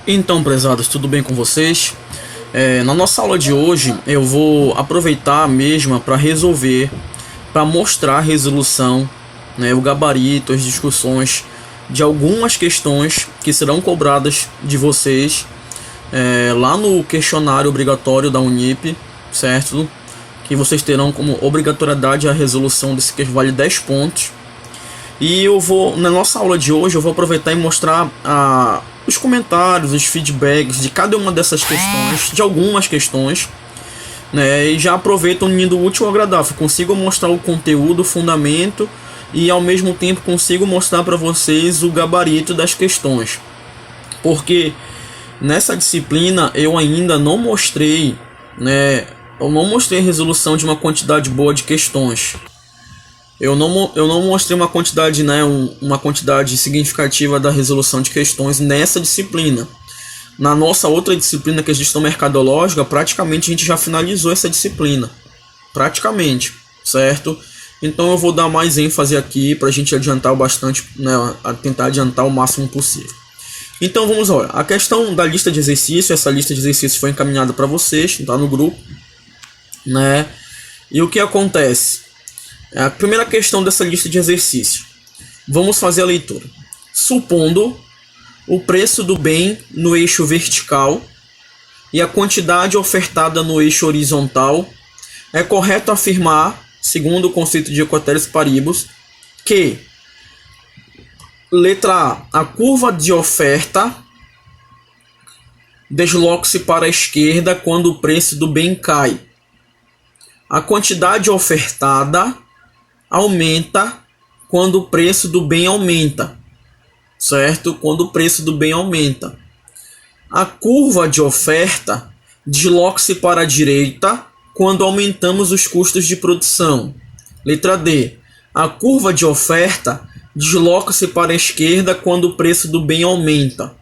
Então, prezados, tudo bem com vocês? Na nossa aula de hoje eu vou aproveitar a mesma para resolver, para mostrar a resolução, né, o gabarito, as discussões de algumas questões que serão cobradas de vocês lá no questionário obrigatório da Unip, certo? Que vocês terão como obrigatoriedade a resolução desse que vale 10 pontos. E eu vou, na nossa aula de hoje, eu vou aproveitar e mostrar os comentários, os feedbacks de cada uma dessas questões, de algumas questões, né? E já aproveito unindo o útil ao agradável. Consigo mostrar o conteúdo, o fundamento e ao mesmo tempo consigo mostrar para vocês o gabarito das questões. Porque nessa disciplina eu ainda não mostrei, né? Eu não mostrei a resolução de uma quantidade boa de questões. Eu não mostrei uma quantidade, né, uma quantidade significativa da resolução de questões nessa disciplina. Na nossa outra disciplina, que é a gestão mercadológica, praticamente a gente já finalizou essa disciplina. Praticamente, certo? Então eu vou dar mais ênfase aqui para a gente adiantar bastante, né, tentar adiantar o máximo possível. Então vamos lá. A questão da lista de exercícios, essa lista de exercícios foi encaminhada para vocês, tá no grupo, né? E o que acontece? A primeira questão dessa lista de exercícios. Vamos fazer a leitura. Supondo o preço do bem no eixo vertical e a quantidade ofertada no eixo horizontal, é correto afirmar, segundo o conceito de Ceteris Paribus, que letra A curva de oferta desloca-se para a esquerda quando o preço do bem cai. A quantidade ofertada aumenta quando o preço do bem aumenta, certo? Quando o preço do bem aumenta. A curva de oferta desloca-se para a direita quando aumentamos os custos de produção. Letra D. A curva de oferta desloca-se para a esquerda quando o preço do bem aumenta.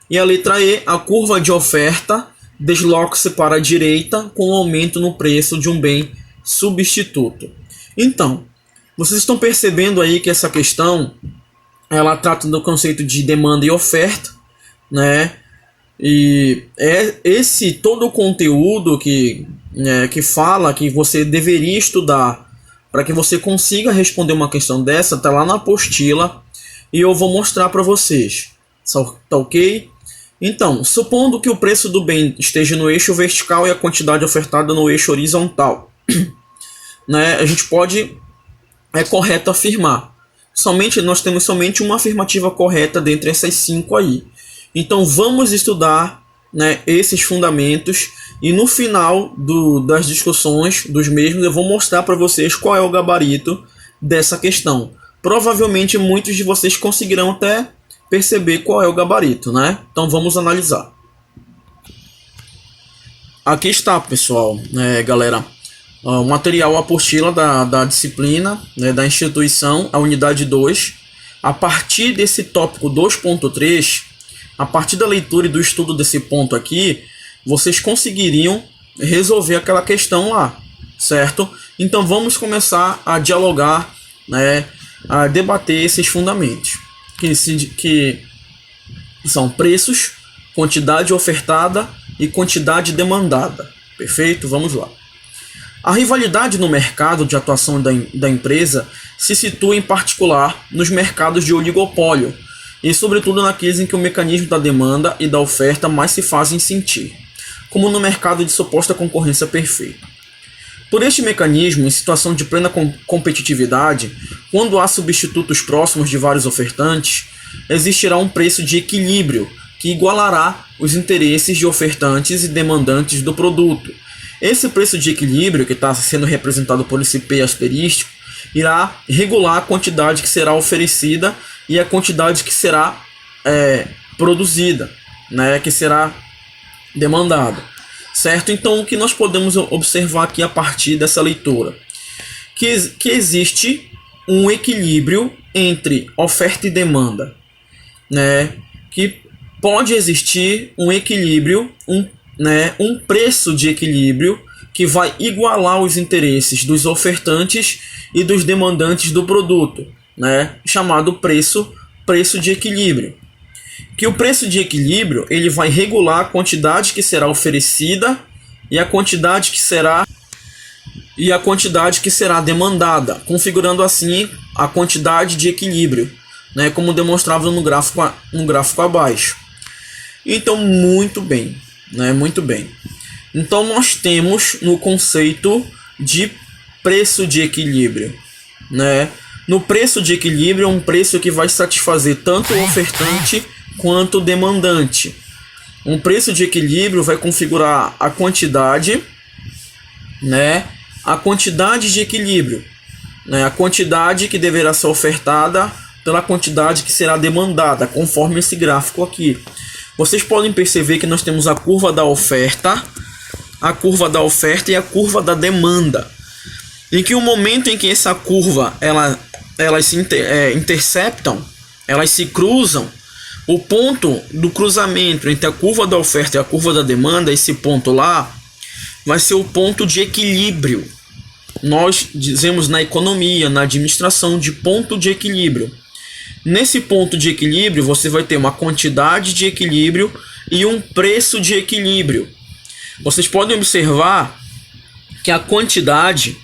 E a letra E. A curva de oferta desloca-se para a direita com o aumento no preço de um bem substituto. Então, vocês estão percebendo aí que essa questão ela trata do conceito de demanda e oferta, né? E é esse todo o conteúdo que fala que você deveria estudar para que você consiga responder uma questão dessa, tá lá na apostila e eu vou mostrar para vocês. Tá ok? Então, supondo que o preço do bem esteja no eixo vertical e a quantidade ofertada no eixo horizontal, né? A gente pode é correto afirmar. Nós temos somente uma afirmativa correta dentre essas 5 aí. Então vamos estudar, né, esses fundamentos e no final das discussões dos mesmos eu vou mostrar para vocês qual é o gabarito dessa questão. Provavelmente muitos de vocês conseguirão até perceber qual é o gabarito, né? Então vamos analisar. Aqui está, pessoal, galera. O material, a apostila da disciplina, né, da instituição, a unidade 2. A partir desse tópico 2.3, a partir da leitura e do estudo desse ponto aqui, vocês conseguiriam resolver aquela questão lá, certo? Então vamos começar a dialogar, né, a debater esses fundamentos, que são preços, quantidade ofertada e quantidade demandada. Perfeito? Vamos lá. A rivalidade no mercado de atuação da empresa se situa em particular nos mercados de oligopólio e sobretudo naqueles em que o mecanismo da demanda e da oferta mais se fazem sentir, como no mercado de suposta concorrência perfeita. Por este mecanismo, em situação de plena competitividade, quando há substitutos próximos de vários ofertantes, existirá um preço de equilíbrio que igualará os interesses de ofertantes e demandantes do produto. Esse preço de equilíbrio, que está sendo representado por esse P asterístico, irá regular a quantidade que será oferecida e a quantidade que será produzida, né, que será demandada. Certo? Então, o que nós podemos observar aqui a partir dessa leitura? Que existe um equilíbrio entre oferta e demanda, né? Que pode existir um equilíbrio, um preço de equilíbrio que vai igualar os interesses dos ofertantes e dos demandantes do produto, né? Chamado preço de equilíbrio. Que o preço de equilíbrio ele vai regular a quantidade que será oferecida e a quantidade que será demandada, configurando assim a quantidade de equilíbrio, né, como demonstrado no gráfico abaixo. Então, muito bem, né, muito bem. Então, nós temos no conceito de preço de equilíbrio, né? No preço de equilíbrio é um preço que vai satisfazer tanto o ofertante quanto o demandante. Um preço de equilíbrio vai configurar a quantidade, né? A quantidade de equilíbrio, né? A quantidade que deverá ser ofertada pela quantidade que será demandada, conforme esse gráfico aqui. Vocês podem perceber que nós temos a curva da oferta e a curva da demanda. Em que o momento em que essa curva elas se interceptam, elas se cruzam, o ponto do cruzamento entre a curva da oferta e a curva da demanda, esse ponto lá, vai ser o ponto de equilíbrio. Nós dizemos na economia, na administração, de ponto de equilíbrio. Nesse ponto de equilíbrio, você vai ter uma quantidade de equilíbrio e um preço de equilíbrio. Vocês podem observar que a quantidade,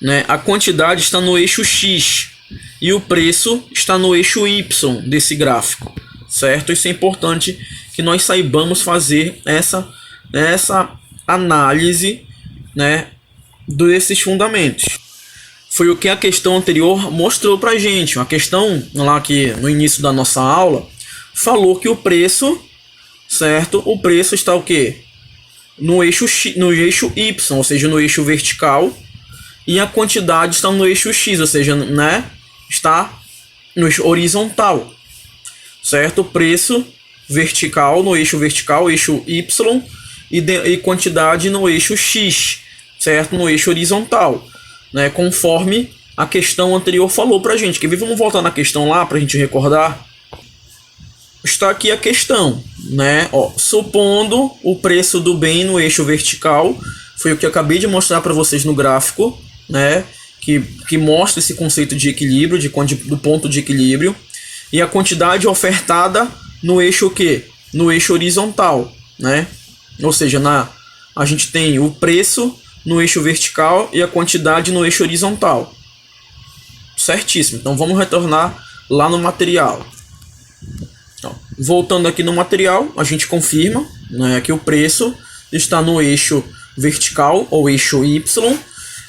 né, a quantidade está no eixo X e o preço está no eixo Y desse gráfico, certo? Isso é importante que nós saibamos fazer essa análise, né, desses fundamentos. Foi o que a questão anterior mostrou pra gente. Uma questão lá que no início da nossa aula falou que o preço, certo? O preço está o quê? No eixo X, no eixo Y, ou seja, no eixo vertical, e a quantidade está no eixo X, ou seja, né, está no eixo horizontal, certo? O preço vertical no eixo vertical, eixo Y, e quantidade no eixo X, certo? No eixo horizontal, né, conforme a questão anterior falou pra gente. Que vamos voltar na questão lá pra gente recordar. Está aqui a questão, né? Ó, supondo o preço do bem no eixo vertical, foi o que eu acabei de mostrar para vocês no gráfico, né? Que mostra esse conceito de equilíbrio, do ponto de equilíbrio, e a quantidade ofertada no eixo o quê? No eixo horizontal, né? Ou seja, a gente tem o preço no eixo vertical e a quantidade no eixo horizontal. Certíssimo. Então vamos retornar lá no material. Então, voltando aqui no material, a gente confirma, né, que o preço está no eixo vertical ou eixo Y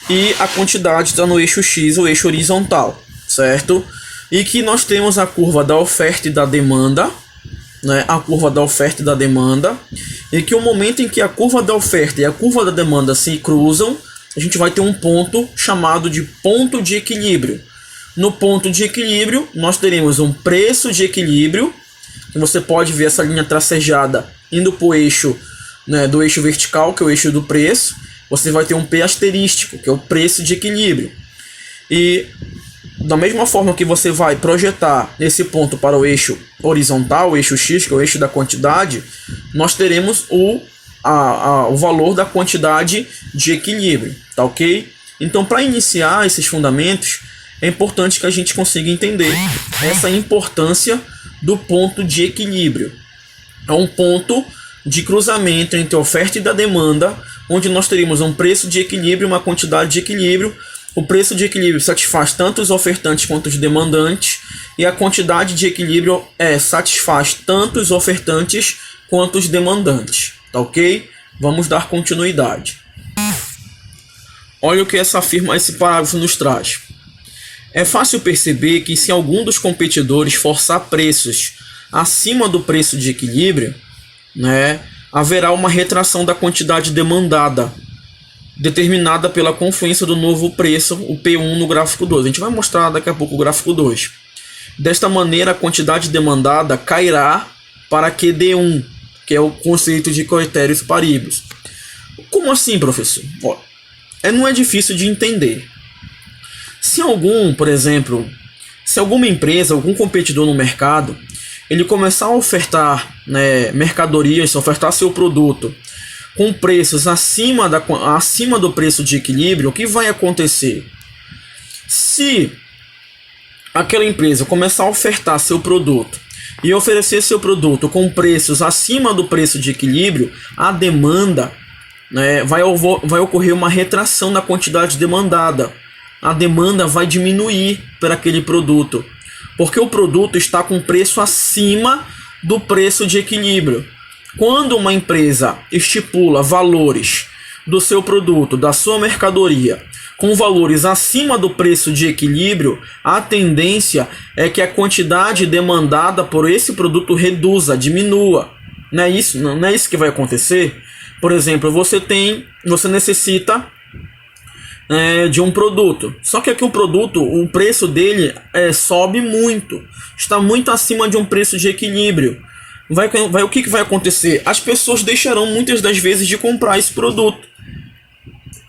e a quantidade está no eixo X ou eixo horizontal, certo? E que nós temos a curva da oferta e da demanda, né, a curva da oferta e da demanda, e que o momento em que a curva da oferta e a curva da demanda se cruzam, a gente vai ter um ponto chamado de ponto de equilíbrio. No ponto de equilíbrio, nós teremos um preço de equilíbrio, que você pode ver essa linha tracejada indo para o eixo, né, do eixo vertical, que é o eixo do preço. Você vai ter um P asterístico, que é o preço de equilíbrio. E da mesma forma que você vai projetar esse ponto para o eixo horizontal, o eixo X, que é o eixo da quantidade, nós teremos o valor da quantidade de equilíbrio, tá ok? Então, para iniciar esses fundamentos, é importante que a gente consiga entender essa importância do ponto de equilíbrio. É um ponto de cruzamento entre a oferta e da demanda, onde nós teríamos um preço de equilíbrio e uma quantidade de equilíbrio. O preço de equilíbrio satisfaz tanto os ofertantes quanto os demandantes, e a quantidade de equilíbrio satisfaz tanto os ofertantes quanto os demandantes. Tá ok? Vamos dar continuidade. Olha o que esse parágrafo nos traz. É fácil perceber que se algum dos competidores forçar preços acima do preço de equilíbrio, né, haverá uma retração da quantidade demandada, determinada pela confluência do novo preço, o P1, no gráfico 2. A gente vai mostrar daqui a pouco o gráfico 2. Desta maneira, a quantidade demandada cairá para QD1, que é o conceito de critérios paribus. Como assim, professor? Ó, não é difícil de entender. Se por exemplo, se alguma empresa, algum competidor no mercado, ele começar a ofertar, né, mercadorias, ofertar seu produto com preços acima do preço de equilíbrio, o que vai acontecer? Se aquela empresa começar a ofertar seu produto e oferecer seu produto com preços acima do preço de equilíbrio, a demanda, né, vai ocorrer uma retração na quantidade demandada. A demanda vai diminuir por aquele produto, porque o produto está com preço acima do preço de equilíbrio. Quando uma empresa estipula valores do seu produto, da sua mercadoria, com valores acima do preço de equilíbrio, a tendência é que a quantidade demandada por esse produto reduza, diminua. Não é isso que vai acontecer? Por exemplo, você necessita de um produto, só que aqui o produto, o preço dele sobe muito, está muito acima de um preço de equilíbrio. O que vai acontecer? As pessoas deixarão muitas das vezes de comprar esse produto.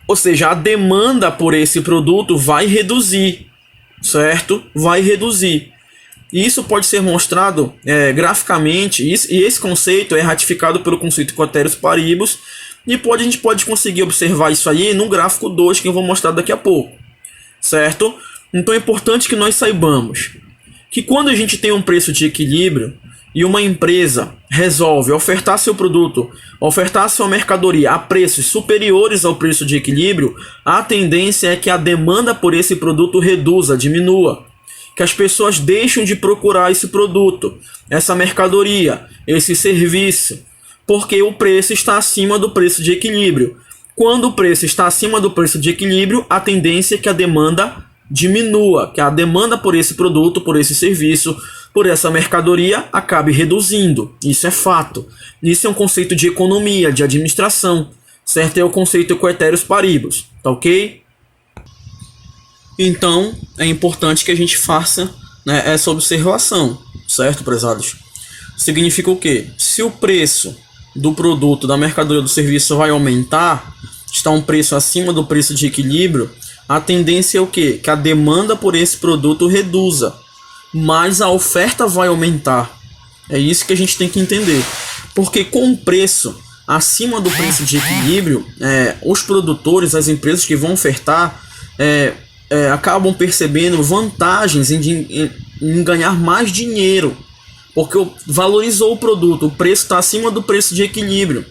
Ou seja, a demanda por esse produto vai reduzir, certo? Vai reduzir. E isso pode ser mostrado graficamente, e esse conceito é ratificado pelo conceito Ceteris Paribus, e a gente pode conseguir observar isso aí no gráfico 2, que eu vou mostrar daqui a pouco, certo? Então é importante que nós saibamos que quando a gente tem um preço de equilíbrio e uma empresa resolve ofertar seu produto, ofertar sua mercadoria a preços superiores ao preço de equilíbrio, a tendência é que a demanda por esse produto reduza, diminua. Que as pessoas deixem de procurar esse produto, essa mercadoria, esse serviço, porque o preço está acima do preço de equilíbrio. Quando o preço está acima do preço de equilíbrio, a tendência é que a demanda diminua, que a demanda por esse produto, por esse serviço, por essa mercadoria acabe reduzindo. Isso é fato. Isso é um conceito de economia, de administração, certo? É o conceito Ceteris Paribus, tá ok? Então, é importante que a gente faça essa observação, certo, prezados? Significa o quê? Se o preço do produto, da mercadoria, do serviço vai aumentar, está um preço acima do preço de equilíbrio, a tendência é o quê? Que a demanda por esse produto reduza, mas a oferta vai aumentar. É isso que a gente tem que entender. Porque com o preço acima do preço de equilíbrio, os produtores, as empresas que vão ofertar, acabam percebendo vantagens em ganhar mais dinheiro, porque valorizou o produto, o preço está acima do preço de equilíbrio.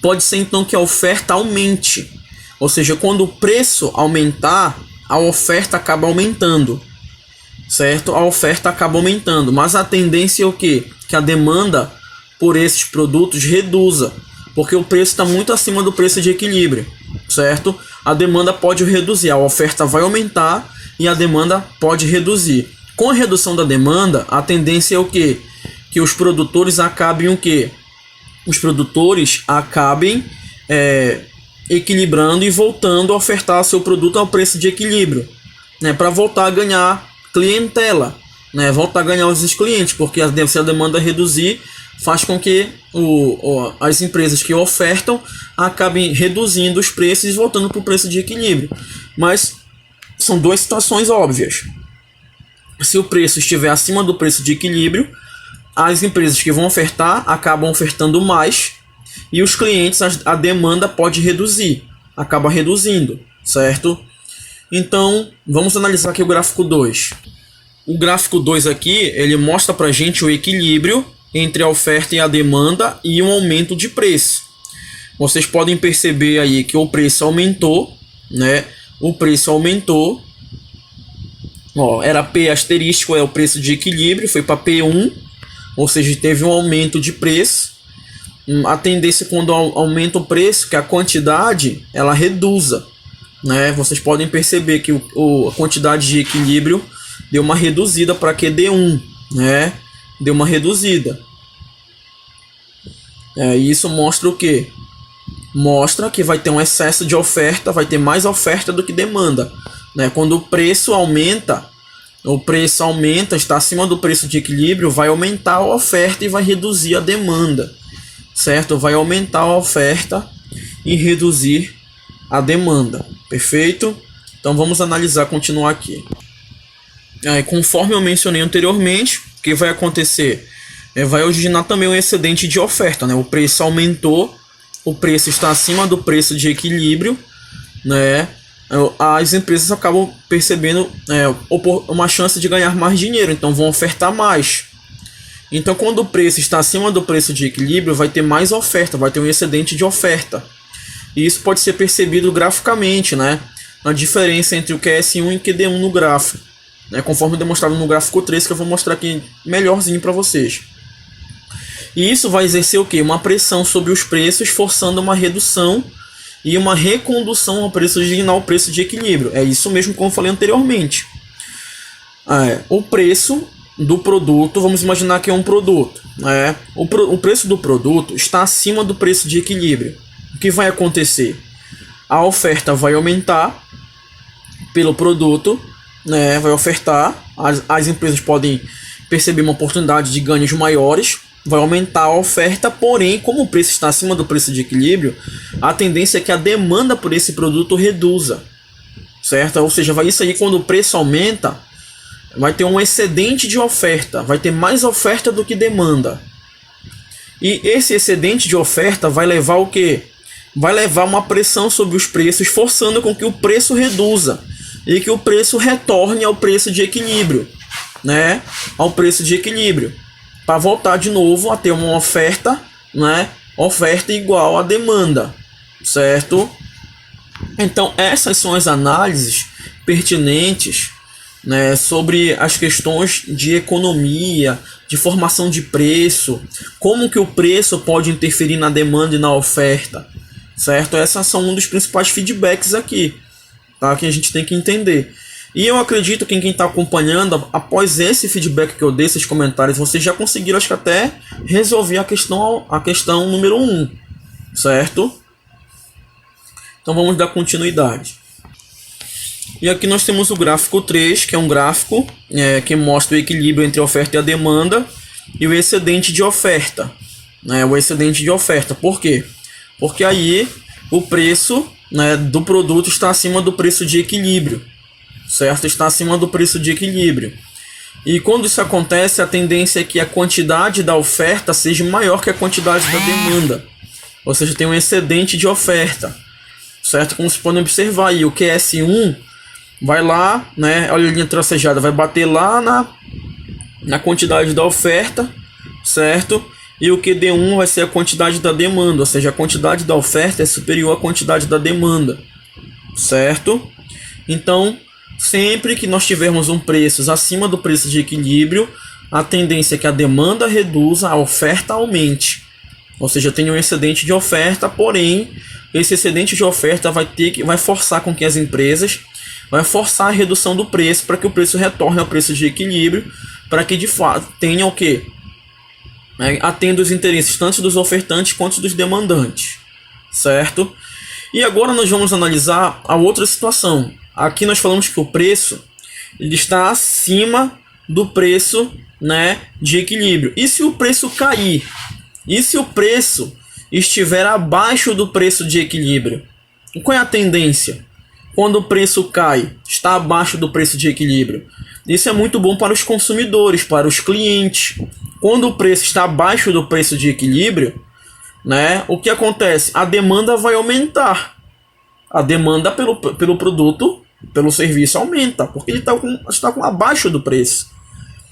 Pode ser então que a oferta aumente, ou seja, quando o preço aumentar, a oferta acaba aumentando, certo? A oferta acaba aumentando, mas a tendência é o quê? Que a demanda por esses produtos reduza, porque o preço está muito acima do preço de equilíbrio, certo? A demanda pode reduzir, a oferta vai aumentar e a demanda pode reduzir. Com a redução da demanda, a tendência é o quê? Que os produtores acabem o quê? Os produtores acabem equilibrando e voltando a ofertar seu produto ao preço de equilíbrio, para voltar a ganhar clientela, voltar a ganhar os clientes, porque se a demanda reduzir, faz com que as empresas que ofertam acabem reduzindo os preços e voltando para o preço de equilíbrio. Mas são duas situações óbvias. Se o preço estiver acima do preço de equilíbrio, as empresas que vão ofertar acabam ofertando mais e os clientes, a demanda pode reduzir, acaba reduzindo, certo? Então, vamos analisar aqui o gráfico 2. O gráfico 2 aqui, ele mostra para a gente o equilíbrio entre a oferta e a demanda e um aumento de preço. Vocês podem perceber aí que o preço aumentou, O preço aumentou. Era P asterístico, é o preço de equilíbrio, foi para P1, ou seja, teve um aumento de preço. A tendência quando aumenta o preço, que a quantidade ela reduza, Vocês podem perceber que a quantidade de equilíbrio deu uma reduzida para QD1, Deu uma reduzida. E isso mostra o quê? Mostra que vai ter um excesso de oferta, vai ter mais oferta do que demanda. Quando o preço aumenta, está acima do preço de equilíbrio, vai aumentar a oferta e vai reduzir a demanda, certo? Vai aumentar a oferta e reduzir a demanda, perfeito? Então vamos analisar, continuar aqui. Conforme eu mencionei anteriormente, o que vai acontecer? Vai originar também um excedente de oferta, O preço aumentou, o preço está acima do preço de equilíbrio, As empresas acabam percebendo uma chance de ganhar mais dinheiro, então vão ofertar mais. Então, quando o preço está acima do preço de equilíbrio, vai ter mais oferta, vai ter um excedente de oferta. E isso pode ser percebido graficamente, né? A diferença entre o QS1 e o QD1 no gráfico, né? Conforme demonstrado no gráfico 3, que eu vou mostrar aqui melhorzinho para vocês. E isso vai exercer o quê? Uma pressão sobre os preços, forçando uma redução e uma recondução ao preço original, ao preço de equilíbrio. É isso mesmo como eu falei anteriormente. O preço do produto, vamos imaginar que é um produto. O preço do produto está acima do preço de equilíbrio. O que vai acontecer? A oferta vai aumentar pelo produto, né? Vai ofertar, as empresas podem perceber uma oportunidade de ganhos maiores, vai aumentar a oferta, porém, como o preço está acima do preço de equilíbrio, a tendência é que a demanda por esse produto reduza, certo? Ou seja, isso aí, quando o preço aumenta, vai ter um excedente de oferta, vai ter mais oferta do que demanda. E esse excedente de oferta vai levar o quê? Vai levar uma pressão sobre os preços, forçando com que o preço reduza e que o preço retorne ao preço de equilíbrio, né? Ao preço de equilíbrio, para voltar de novo a ter uma oferta, né? Oferta igual à demanda, certo? Então, essas são as análises pertinentes, né, sobre as questões de economia, de formação de preço, como que o preço pode interferir na demanda e na oferta, certo? Essas são um dos principais feedbacks aqui, tá? Que a gente tem que entender. E eu acredito que quem está acompanhando, após esse feedback que eu dei, esses comentários, vocês já conseguiram, acho que até resolver a questão número 1, certo? Então vamos dar continuidade. E aqui nós temos o gráfico 3, que é um gráfico que mostra o equilíbrio entre a oferta e a demanda e o excedente de oferta, né? O excedente de oferta. Por quê? Porque aí o preço, né, do produto está acima do preço de equilíbrio, certo? Está acima do preço de equilíbrio. E quando isso acontece, a tendência é que a quantidade da oferta seja maior que a quantidade da demanda. Ou seja, tem um excedente de oferta, certo? Como vocês podem observar aí, o QS1 vai lá, né? Olha a linha tracejada, vai bater lá na quantidade da oferta, certo? E o QD1 vai ser a quantidade da demanda, ou seja, a quantidade da oferta é superior à quantidade da demanda, certo? Então, sempre que nós tivermos um preço acima do preço de equilíbrio, a tendência é que a demanda reduza, a oferta aumente. Ou seja, tem um excedente de oferta, porém, esse excedente de oferta vai forçar com que as empresas, vai forçar a redução do preço para que o preço retorne ao preço de equilíbrio, para que de fato tenha o quê? Atenda os interesses tanto dos ofertantes quanto dos demandantes, certo? E agora nós vamos analisar a outra situação. Aqui nós falamos que o preço ele está acima do preço, né, de equilíbrio. E se o preço cair? E se o preço estiver abaixo do preço de equilíbrio? Qual é a tendência? Quando o preço cai, está abaixo do preço de equilíbrio. Isso é muito bom para os consumidores, para os clientes. Quando o preço está abaixo do preço de equilíbrio, né, o que acontece? A demanda vai aumentar. A demanda pelo produto, pelo serviço aumenta, porque ele está com abaixo do preço.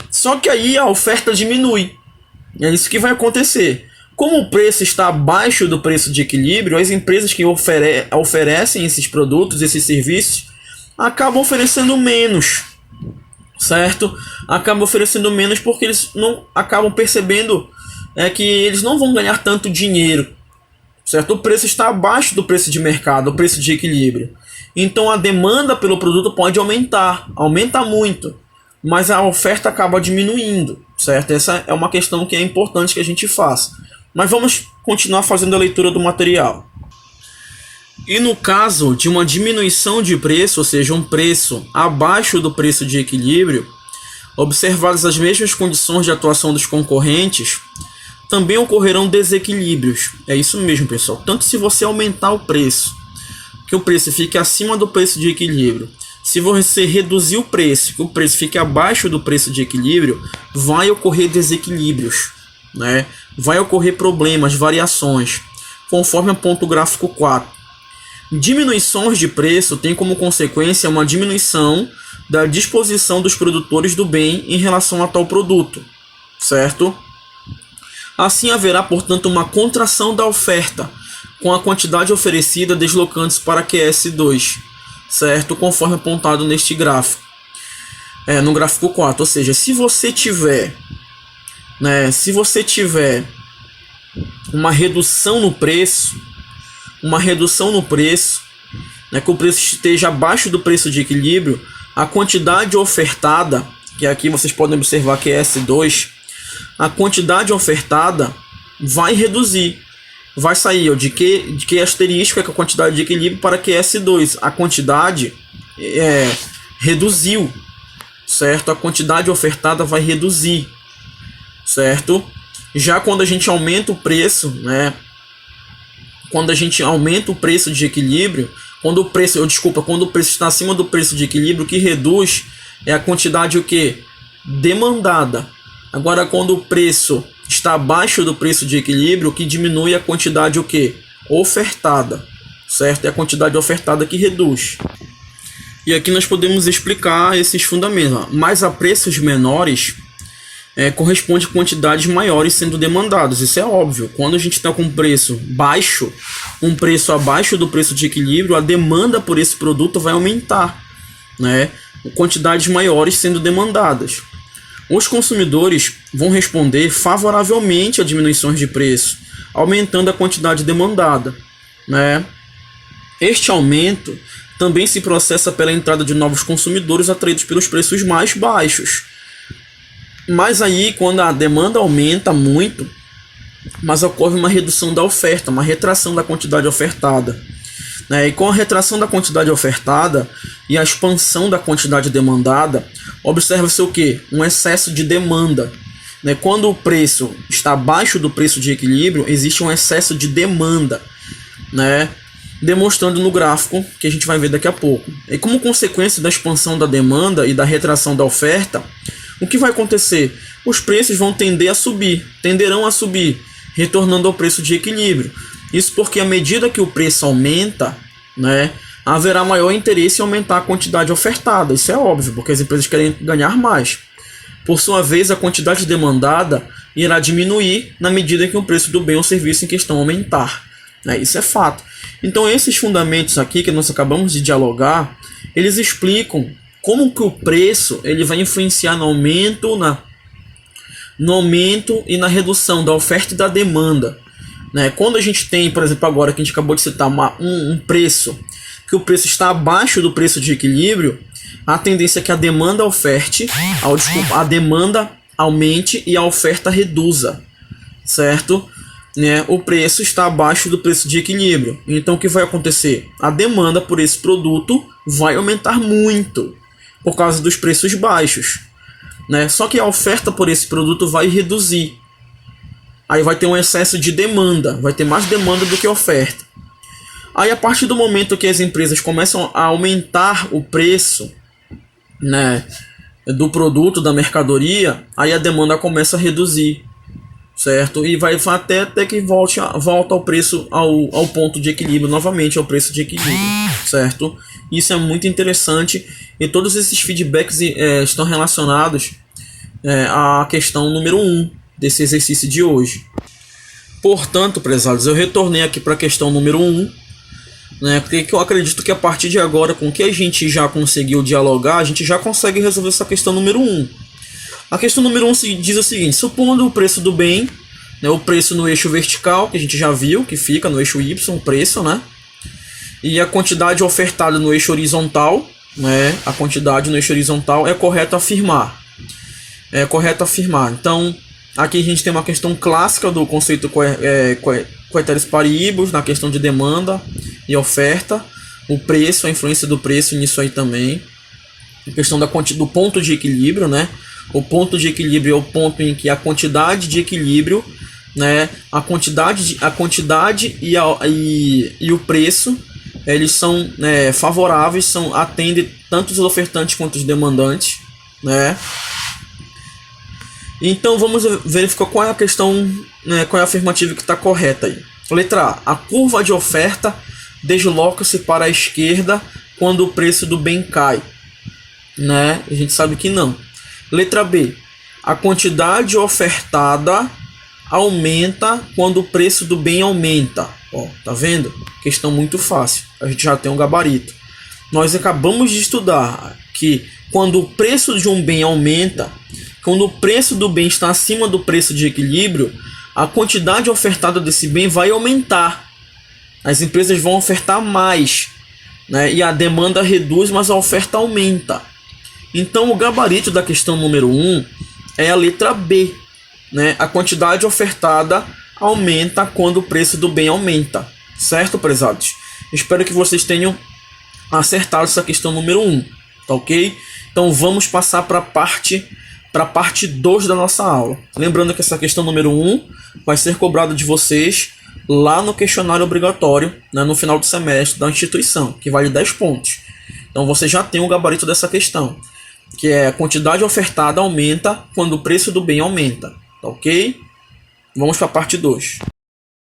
Só que aí a oferta diminui. É isso que vai acontecer. Como o preço está abaixo do preço de equilíbrio, as empresas que oferecem esses produtos, esses serviços, acabam oferecendo menos, certo? Acabam oferecendo menos porque eles não acabam percebendo que eles não vão ganhar tanto dinheiro, certo? O preço está abaixo do preço de mercado, o preço de equilíbrio. Então a demanda pelo produto pode aumentar, aumenta muito, mas a oferta acaba diminuindo, certo? Essa é uma questão que é importante que a gente faça. Mas vamos continuar fazendo a leitura do material. E no caso de uma diminuição de preço, ou seja, um preço abaixo do preço de equilíbrio, observadas as mesmas condições de atuação dos concorrentes, também ocorrerão desequilíbrios. É isso mesmo, pessoal. Tanto se você aumentar o preço, que o preço fique acima do preço de equilíbrio, se você reduzir o preço, que o preço fique abaixo do preço de equilíbrio, vai ocorrer desequilíbrios, né? Vai ocorrer problemas, variações, conforme aponta o gráfico 4. Diminuições de preço têm como consequência uma diminuição da disposição dos produtores do bem em relação a tal produto, certo? Assim haverá, portanto, uma contração da oferta, com a quantidade oferecida deslocando-se para QS2, certo? Conforme apontado neste gráfico, no gráfico 4. Ou seja, se você tiver uma redução no preço, que o preço esteja abaixo do preço de equilíbrio, a quantidade ofertada, que aqui vocês podem observar que é S2, a quantidade ofertada vai reduzir. Vai sair de que asterisco é a quantidade de equilíbrio para que S2. A quantidade reduziu, certo? A quantidade ofertada vai reduzir, certo? Já quando a gente aumenta o preço, quando a gente aumenta o preço de equilíbrio, quando o preço está acima do preço de equilíbrio, o que reduz é a quantidade demandada. Agora, quando o preço está abaixo do preço de equilíbrio, o que diminui é a quantidade ofertada, certo? É a quantidade ofertada que reduz. E aqui nós podemos explicar esses fundamentos. Mas a preços menores corresponde a quantidades maiores sendo demandadas. Isso é óbvio. Quando a gente está com um preço baixo, um preço abaixo do preço de equilíbrio, a demanda por esse produto vai aumentar, quantidades maiores sendo demandadas. Os consumidores vão responder favoravelmente a diminuições de preço, aumentando a quantidade demandada, Este aumento também se processa pela entrada de novos consumidores atraídos pelos preços mais baixos. Mas aí, quando a demanda aumenta muito, mas ocorre uma redução da oferta, uma retração da quantidade ofertada. E com a retração da quantidade ofertada e a expansão da quantidade demandada, observa-se o quê? Um excesso de demanda. Quando o preço está abaixo do preço de equilíbrio, existe um excesso de demanda, demonstrando no gráfico que a gente vai ver daqui a pouco. E como consequência da expansão da demanda e da retração da oferta, o que vai acontecer? Os preços vão tenderão a subir, retornando ao preço de equilíbrio. Isso porque à medida que o preço aumenta, haverá maior interesse em aumentar a quantidade ofertada. Isso é óbvio, porque as empresas querem ganhar mais. Por sua vez, a quantidade demandada irá diminuir na medida que o preço do bem ou serviço em questão aumentar. Isso é fato. Então esses fundamentos aqui que nós acabamos de dialogar, eles explicam como que o preço ele vai influenciar no aumento e na redução da oferta e da demanda. Quando a gente tem, por exemplo, agora que a gente acabou de citar um preço, que o preço está abaixo do preço de equilíbrio, a tendência é que a demanda a demanda aumente e a oferta reduza, certo? O preço está abaixo do preço de equilíbrio. Então o que vai acontecer? A demanda por esse produto vai aumentar muito por causa dos preços baixos, Só que a oferta por esse produto vai reduzir. Aí vai ter um excesso de demanda, vai ter mais demanda do que oferta. Aí a partir do momento que as empresas começam a aumentar o preço, do produto, da mercadoria, aí a demanda começa a reduzir, certo? E vai até que volta ao preço, ao ponto de equilíbrio, novamente ao preço de equilíbrio, certo? Isso é muito interessante e todos esses feedbacks estão relacionados à questão número 1 desse exercício de hoje. Portanto, prezados, eu retornei aqui para a questão número 1, porque eu acredito que a partir de agora, com o que a gente já conseguiu dialogar, a gente já consegue resolver essa questão número 1. A questão número 1 diz o seguinte: supondo o preço do bem, o preço no eixo vertical, que a gente já viu, que fica no eixo Y, o preço, e a quantidade ofertada no eixo horizontal, a quantidade no eixo horizontal, é correto afirmar. Então, aqui a gente tem uma questão clássica do conceito Ceteris Paribus, na questão de demanda e oferta, o preço, a influência do preço nisso aí também, a questão do ponto de equilíbrio, O ponto de equilíbrio é o ponto em que a quantidade de equilíbrio, a quantidade e o preço, eles são favoráveis, atendem tanto os ofertantes quanto os demandantes, Então vamos verificar qual é a questão, qual é a afirmativa que está correta aí. Letra A. A curva de oferta desloca-se para a esquerda quando o preço do bem cai. A gente sabe que não. Letra B. A quantidade ofertada aumenta quando o preço do bem aumenta. Ó, tá vendo? Questão muito fácil. A gente já tem um gabarito. Nós acabamos de estudar que quando o preço de um bem aumenta, quando o preço do bem está acima do preço de equilíbrio, a quantidade ofertada desse bem vai aumentar. As empresas vão ofertar mais, né? E a demanda reduz, mas a oferta aumenta. Então o gabarito da questão número 1 é a letra B, né? A quantidade ofertada aumenta quando o preço do bem aumenta. Certo, prezados? Espero que vocês tenham acertado essa questão número 1, tá ok? Então vamos passar para a parte 2 da nossa aula. Lembrando que essa questão número 1 vai ser cobrada de vocês lá no questionário obrigatório, né, no final do semestre da instituição, que vale 10 pontos. Então você já tem o gabarito dessa questão, que é a quantidade ofertada aumenta quando o preço do bem aumenta, tá ok? Vamos para a parte 2.